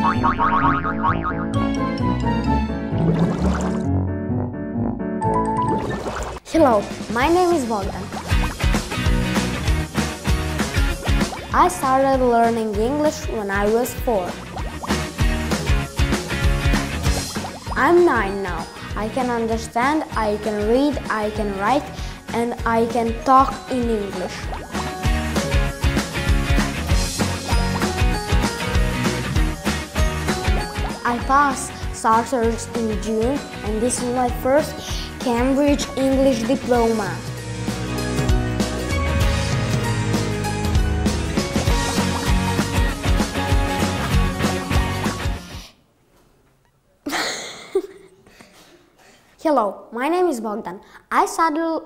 Hello, my name is Bogdan. I started learning English when I was 4. I'm 9 now. I can understand, I can read, I can write, and I can talk in English. I passed starters in June, and this is my first Cambridge English diploma. Hello, my name is Bogdan. I started